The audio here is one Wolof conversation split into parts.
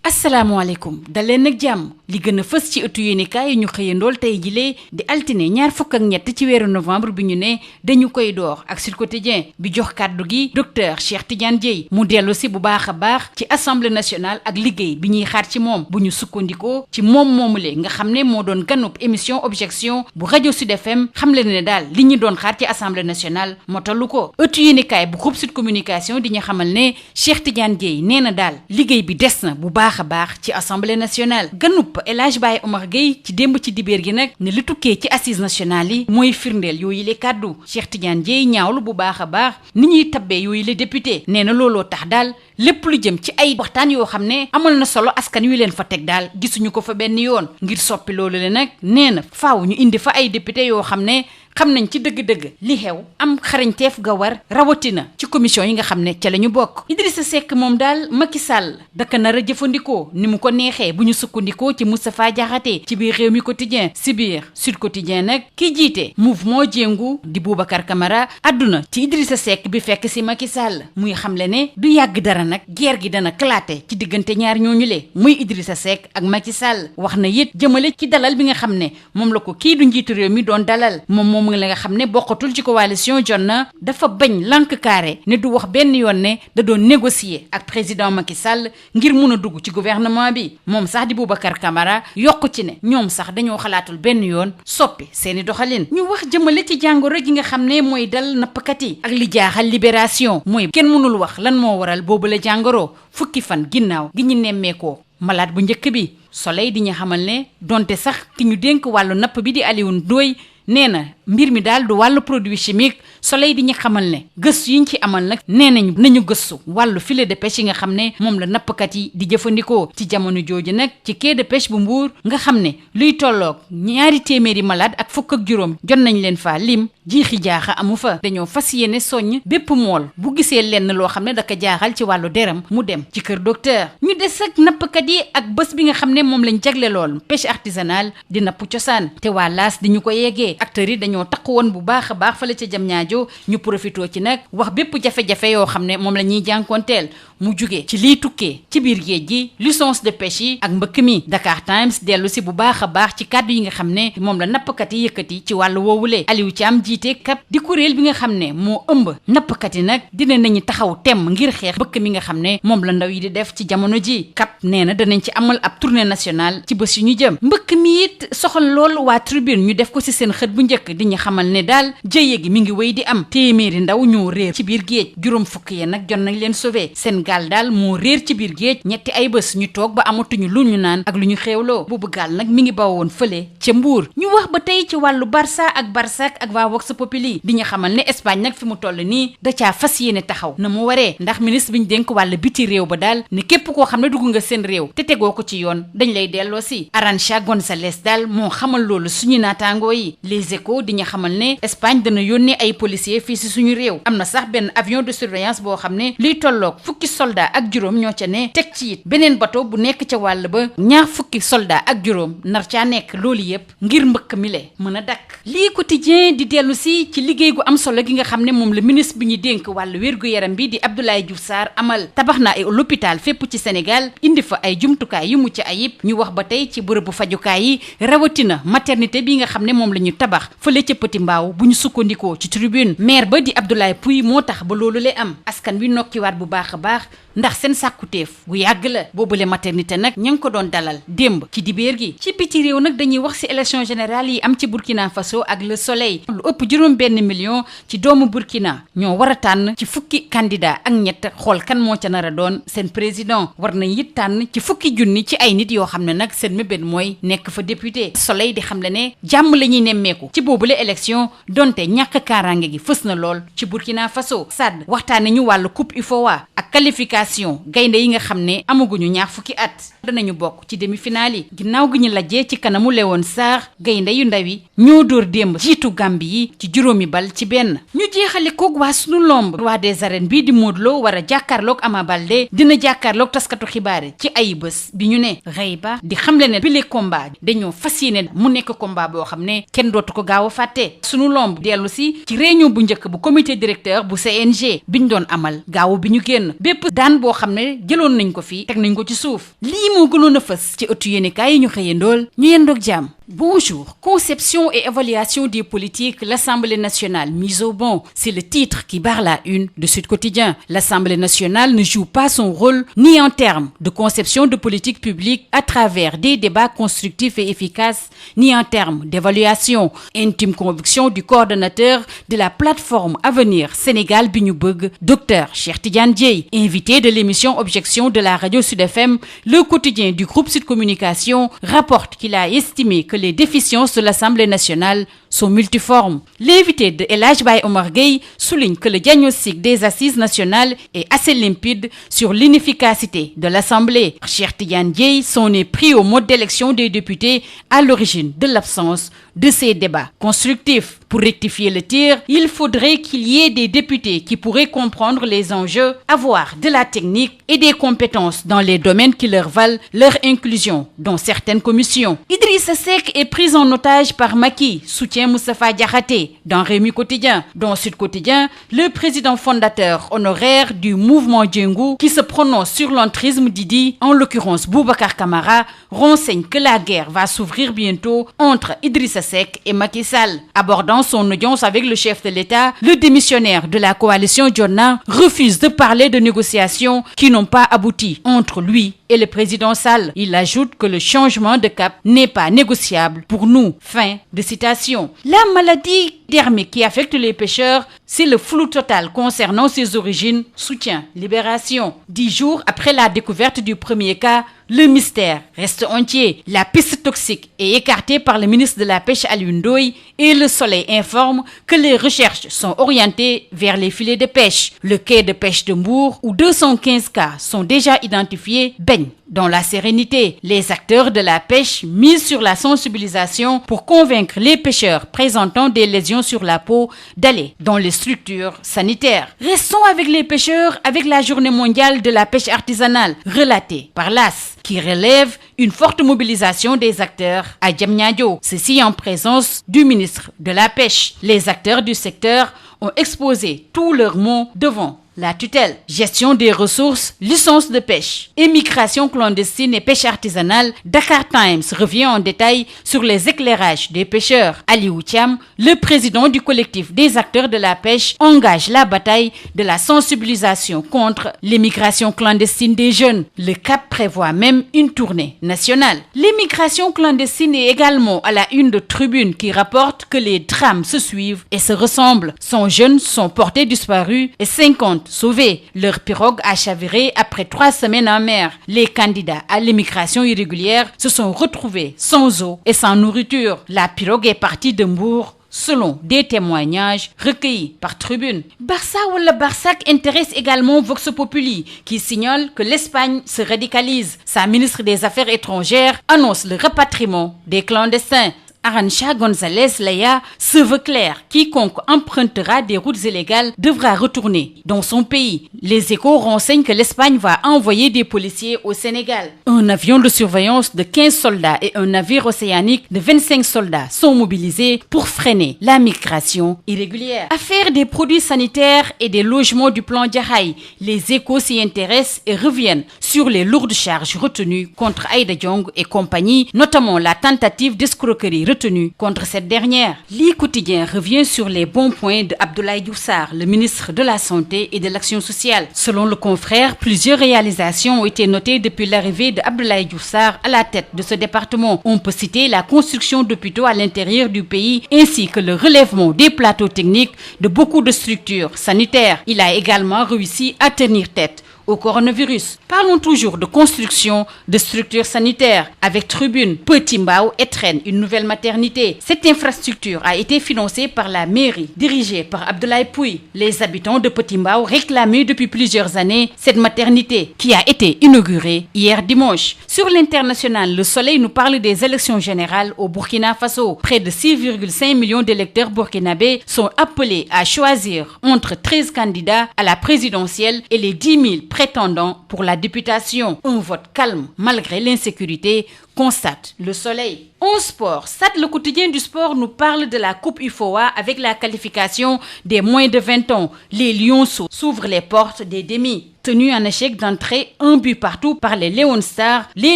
asalaamaaleykum daleen nag jàmm li gën a fës ci ëttu yéenekaay yi ñu xëyandool tey jilee di altine 27 ci weeru novembre bi ñu ne dañu koy door ak Sud Quotidien bi jox kàddu gi docteur Cheikh Tidiane Dièye mu dellu si bu baax a baax ci assemblée nationale ak liggéey bi ñuy xaar ci moom bu ñu sukkandikoo ci moom moomule nga xam ne moo doon ganub émission objection bu rajo Sud FM xamle ne daal li ñu doon xaar ci assemblée nationale motalu ko ëttu yéenekaay bu groupe Sud Communication di ñu xamal ne Cheikh Tidiane Dièye nee na daal liggéey bi des na bu baax a baax ci assemblée nationale ganub El Hadj Baye Omar Gueye ci démb ci dibeer gi nag ne li tukkee ci assises nationales yi mooy firndeel yooyu le kàddu Cheikh Tidiane Dièye ñaawlu bu baax a baax ni ñuy tabbee yooyu le député nee na looloo tax daal lépp lu jëm ci ay waxtaan yoo xam ne amal na solo askan wi leen fa teg daal gisuñu ko fa benn yoon ngir soppi loolu le nag nee na faaw ñu indi fa ay député yoo xam ne xam nañ ci dëgg-dëgg li xew am xarañteef ga war rawatina ci commission yi nga xam ne ca la ñu bokk Idrissa Seck moom daal Macky Sall daka nar a jëfandikoo ni mu ko neexee bu ñu sukkandikoo ci Moustapha Diakhaté ci biir Rewmi Quotidien si biir Sud Quotidien nag ki jiite mouvement Jéngu di Boubacar Camara àdduna ci Idrissa Seck bi fekk si Macky Sall muy xamle ne du yàgg dara nag guerre gi dana claté ci diggante ñaar ñooñu le muy Idrissa Seck ak Macky Sall wax na it jëmale ci dalal bi nga xam ne moom la ko kii du njiitu réew mi doon dalal moom la nga xam ne bokkatul ci coalition Jotna dafa bañ lank carré ne du wax benn yoon ne da doon négocier ak président Macky Sall ngir mun a dugg ci gouvernement bi moom sax di Boubacar Camara yokku ci ne ñoom sax dañoo xalaatul benn yoon soppi seeni doxalin ñu wax jëmale ci jàngoro ji nga xam ne mooy dal nappkat yi ak li jaaxal libération mooy kenn mënul wax lan moo waral boobu la jàngoro fukki fan ginnaaw gi ñu nemmeekoo malade bu njëkk bi Soleil di ñu xamal ne donte sax ki ñu dénk wàllu napp bi di Alioune Ndoye nee na mbir mi daal du wàllu produit chimique Soleil di ñu xamal ne gëstu yi ñu ci amal nag nee nañu gëstu wàllu filet de pêche yi nga xam ne moom la nappkat yi di jëfandikoo ci jamono jooju nag ci quai de pêche bu Mbour nga xam ne luy tolloog 200 malade ak fukk ak juróom jot nañ leen faa lim jiixi jaaxa amu fa dañoo fas yéene soññ bépp mool bu gisee lenn loo xam ne daka jaaxal ci wàllu deram mu dem ci kër docteur ñu des ak nappkat yi ak bés bi nga xam ne moom lañ jagle lool pêche artisanale di napp cosaan te waa laas di ñu ko yeggee acteurs yi dañoo takk woon bu baax a baax fale ca jam ñaajo ñu profitoo ci nag wax bépp jafe-jafe yoo xam ne moom la ñuy jànkoonteel mu jugee ci liy tukkee ci biir géej gi licence de pêche yi ak mbëkk mi Dakar Times dellu si bu baax a baax ci kàddu yi nga xam ne moom la nappkat yi yëkkati ci wàllu woowule Aliou Thiam jiite CAP di kuréel bi nga xam ne moo ëmb nappkat yi nag dina nañu taxaw temm ngir xeex mbëkk mi nga xam ne moom la ndaw yi di def ci jamono ji CAP nee na danañ ci amal ab tournée nationale ci bés yu ñu jëm mbëkk mi it soxal lool waa tribune ñu def ko ci seen xët bu njëkk di ñu xamal ne daal jëye gi mi ngi wéy di am téeméeri ndaw ñoo réer ci biir géej juróom fukk yi nag jot nañ leen sauvé seen gaal daal moo réer ci biir géej ñetti ay bés ñu toog ba amatuñu lu ñu naan ak lu ñu xeewloo boobu gaal nag mi ngi bawoon fële ca Mbuur ñu wax ba tey ci wàllu Barça ak Barsak ak waa Vox Populi di ñu xamal ne Espagne nag fi mu toll nii da caa fas yéene taxaw na mu waree ndax ministre bi ñu dénk wàll biti réew ba daal ne képp koo xam ne dugg nga seen réew te tegoo ko ci yoon dañ lay delloo si Arantxa González daal moo xamal loolu suñu naataangoo yi Les Échos di ñu xamal ne Espagne dana yónnee ay policiers fii si suñu réew am na sax benn avion de surveillance boo xam ne luy tolloog fukki soldat ak juróom ñoo ca ne teg ci it beneen bateau bu nekk ca wàll ba ñaar fukki soldat ak juróom nar caa nekk loolu yëpp ngir mbëkk mi le mën a dakk lii quotidien di dellu si ci liggéey gu am solo gi nga xam ne moom la ministre bi ñu dénk wàllu wér-gu-yaram bi di Abdoulaye Diouf Sarr amal tabax na ay l'hôpital fépp ci Sénégal indi fa ay jumtukaay yu mucc ayib ñu wax ba tey ci bërëbu fajukaay yi rawatina maternité bi nga xam ne moom la ñu tabax fële ca Petit Mbaaw bu ñu sukkandikoo ci tribune maire ba di Abdoulaye Pouy moo tax ba loolu le am askan wi nokkiwaat bu baax a baax ndax seen sàkkuteef gu yàgg la boobule maternité nag ña ngi ko doon dalal démb ci dibéer gi ci biti réew nag dañuy wax ci élection générale yi am ci Burkina Faso ak Le Soleil lu ëpp 1 million ci doomu Burkina ñoo war a tànn ci fukki candidat ak ñett xool kan moo ca nar a doon seen président war nañ it tànn ci fukki junni ci ay nit yoo xam ne nag seen mébét mooy nekk fa député Soleil di xamle ne jàmm la ñuy nemmeeku ci boobule élection donte ñàkk kaaraange gi fës na lool ci Burkina Faso SAD waxtaane ñu wàllu coupe UFOA ak qualification gaynde yi nga xam ne amaguñu ñaar fukki at danañu bokk ci demi-finale yi ginnaaw gi ñu lajjee ci kanamu Léone Sarr gaynde yu ndaw yi ñoo dóor démb jiitu Gambie yi ci 0-1 ñu jeexale koog waa sunu lomb roi des arènes bii di Modou Lo war a jàkkaarloog Ama Baldé dina jàkkaarloog taskatu xibaar ci ay bés bi ñu ne rëy ba di xamle ne bile combat dañoo fas yéene mu nekk combat boo xam ne kenn dootu ko gaaw a fàtte sunu lomb dellu si ci réunion bu njëkk bu comité directeur bu CNG biñ doon amal gaawu bi ñu génn bépp daan waxtaan boo xam ne jëloon nañ ko fi teg nañ ko ci suuf lii moo gënoon a fës ci ëttu yéenekaay yi ñu xëyandool ñu yendoog jàmm. Bonjour. Conception et évaluation des politiques, l'Assemblée nationale mise au banc. C'est le titre qui barre la une de Sud Quotidien. L'Assemblée nationale ne joue pas son rôle ni en termes de conception de politique publique à travers des débats constructifs et efficaces, ni en termes d'évaluation. Intime conviction du coordonnateur de la plateforme Avenir Sénégal bi ñu bëgg, Dr Cheikh Tidiane Dièye, invité de l'émission Objection de la radio Sud FM. Le quotidien du groupe Sud Communication rapporte qu'il a estimé que les déficiences de l'Assemblée nationale sont multiformes. L'invité de El Hadj Baye Omar Gueye souligne que le diagnostic des assises nationales est assez limpide sur l'inefficacité de l'Assemblée. Cheikh Tidiane Dièye s'en est pris au mode d'élection des députés à l'origine de l'absence de ces débats constructifs. Pour rectifier le tir, il faudrait qu'il y ait des députés qui pourraient comprendre les enjeux, avoir de la technique et des compétences dans les domaines qui leur valent leur inclusion dans certaines commissions. Idrissa Seck est pris en otage par Macky, soutient Moustapha Diakhaté dans Rewmi Quotidien. Dans Sud Quotidien, le président fondateur honoraire du mouvement Diengou qui se prononce sur l'entrisme d'Idi, en l'occurrence Boubacar Camara, renseigne que la guerre va s'ouvrir bientôt entre Idrissa Seck et Macky Sall. Abordant son audience avec le chef de l'État, le démissionnaire de la coalition Jotna refuse de parler de négociations qui n'ont pas abouti entre lui et le président Sall. Il ajoute que le changement de cap n'est pas négociable pour nous. Fin de citation. La maladie dermique qui affecte les pêcheurs, c'est le flou total concernant ses origines, soutient Libération. 10 jours après la découverte du premier cas, le mystère reste entier. La piste toxique est écartée par le ministre de la Pêche Alioune Ndoye et Le Soleil informe que les recherches sont orientées vers les filets de pêche. Le quai de pêche de Mbour, où 215 cas sont déjà identifiés, baigne dans la sérénité. Les acteurs de la pêche misent sur la sensibilisation pour convaincre les pêcheurs présentant des lésions sur la peau d'aller dans les structures sanitaires. Restons avec les pêcheurs avec la journée mondiale de la pêche artisanale, relatée par l'AS, qui relève une forte mobilisation des acteurs à Diamniadio, ceci en présence du ministre de la Pêche. Les acteurs du secteur ont exposé tous leurs maux devant la tutelle, gestion des ressources, licence de pêche, émigration clandestine et pêche artisanale. Dakar Times revient en détail sur les éclairages des pêcheurs. Aliou Thiam, le président du collectif des acteurs de la pêche, engage la bataille de la sensibilisation contre l'émigration clandestine des jeunes. Le CAP prévoit même une tournée nationale. L'émigration clandestine est également à la une de Tribune qui rapporte que les drames se suivent et se ressemblent. 100 jeunes sont portés disparus et 50 sauvés. Leur pirogue a chaviré après 3 semaines en mer. Les candidats à l'immigration irrégulière se sont retrouvés sans eau et sans nourriture. La pirogue est partie de Mbour, selon des témoignages recueillis par Tribune. Barça wala Barsac intéresse également Vox Populi, qui signale que l'Espagne se radicalise. Sa ministre des Affaires étrangères annonce le rapatriement des clandestins. Arantxa González Laya se veut clair. Quiconque empruntera des routes illégales devra retourner dans son pays. Les Échos renseignent que l'Espagne va envoyer des policiers au Sénégal. Un avion de surveillance de 15 soldats et un navire océanique de 25 soldats sont mobilisés pour freiner la migration irrégulière. Affaire des produits sanitaires et des logements du plan Jaxaay. Les Échos s'y intéressent et reviennent sur les lourdes charges retenues contre Aïda Diong et compagnie, notamment la tentative d'escroquerie retenue contre cette dernière. Le Quotidien revient sur les bons points de Abdoulaye Diouf Sarr, le ministre de la Santé et de l'Action sociale. Selon le confrère, plusieurs réalisations ont été notées depuis l'arrivée de Abdoulaye Diouf Sarr à la tête de ce département. On peut citer la construction d'hôpitaux à l'intérieur du pays ainsi que le relèvement des plateaux techniques de beaucoup de structures sanitaires. Il a également réussi à tenir tête au coronavirus. Parlons toujours de construction de structures sanitaires. Avec Tribune, Petit Mbao étrenne une nouvelle maternité. Cette infrastructure a été financée par la mairie, dirigée par Abdoulaye Pouye. Les habitants de Petit Mbao réclamaient depuis plusieurs années cette maternité qui a été inaugurée hier dimanche. Sur l'international, Le Soleil nous parle des élections générales au Burkina Faso. Près de 6,5 millions d'électeurs burkinabés sont appelés à choisir entre 13 candidats à la présidentielle et les 10 000 prétendants pour la députation. Un vote calme malgré l'insécurité, constate Le Soleil. En sport, Stades, le quotidien du sport, nous parle de la Coupe UFOA avec la qualification des moins de 20 ans. Les Lionceaux s'ouvrent les portes des demi. Tenus en échec d'entrée, un but partout par les Léon Stars, les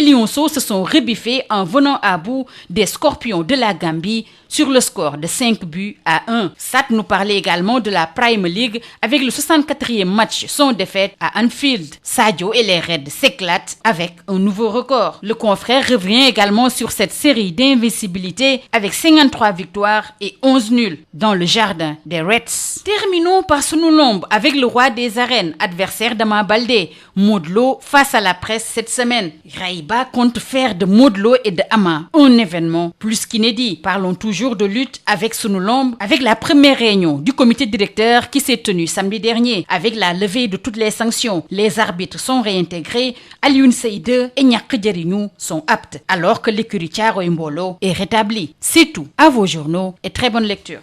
Lionceaux se sont rebiffés en venant à bout des Scorpions de la Gambie sur le score de 5-1. Sat nous parlait également de la Premier League avec le 64e match sans défaite à Anfield. Sadio et les Reds s'éclatent avec un nouveau record. Le confrère revient également sur cette série d'invincibilité avec 53 victoires et 11 nuls dans le jardin des Reds. Terminons par Sunu Lamb avec le roi des arènes, adversaire d'Ama Baldé. Modou Lo face à la presse cette semaine. Raïba compte faire de Modou Lo et de Ama un événement plus qu'inédit. Parlons toujours de lutte avec Sunu Lamb, avec la première réunion du comité directeur qui s'est tenue samedi dernier, avec la levée de toutes les sanctions. Les arbitres sont réintégrés, Alioune Seye 2 et Ñakk Jariñu sont aptes, alors que l'écurie Thiaroye Mbolo est rétablie. C'est tout. À vos journaux et très bonne lecture.